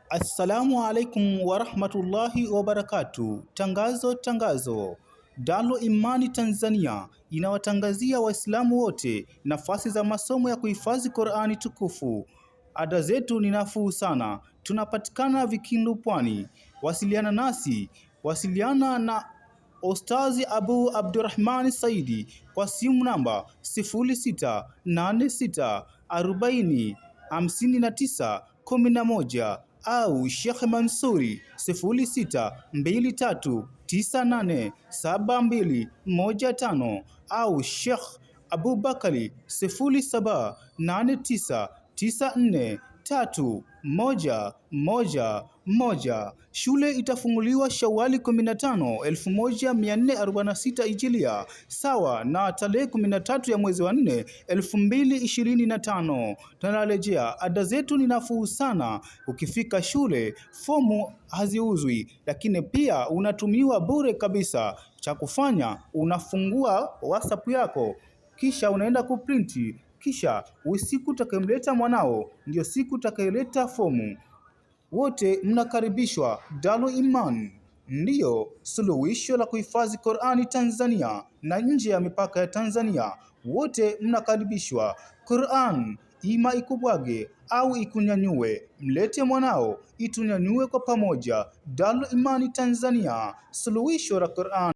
Assalamu alaikum warahmatullahi wabarakatuh. Tangazo. Darul Imani Tanzania inawatangazia Waislamu wote nafasi za masomo ya kuhifadhi Qur'ani tukufu. Ada zetu ni nafuu sana. Tunapatikana Vikindu, Pwani. Wasiliana na Ustazi Abu Abdurrahman Saidi kwa simu namba 0686405911 au Sheikh Mansuri 0623987215 au Sheikh Abubakari 0789943111. Shule itafunguliwa Shawali 15 1446 Hijiria, sawa na tarehe 13 ya mwezi wa 4 2025. Tunarejea, ada zetu ni nafuu sana. Ukifika shule fomu haziuzwi, lakini pia unatumiwa bure kabisa. Cha kufanya, unafungua WhatsApp yako kisha unaenda kuprinti, kisha usiku utakayemleta mwanao ndio siku utakayoleta fomu. Wote mnakaribishwa. Darul Iman ndiyo suluhisho la kuhifadhi Qur'ani Tanzania na nje ya mipaka ya Tanzania. Wote mnakaribishwa. Qur'an ima ikubwage au ikunyanyue, mlete mwanao itunyanyue kwa pamoja. Darul Imani Tanzania, suluhisho la Qur'an.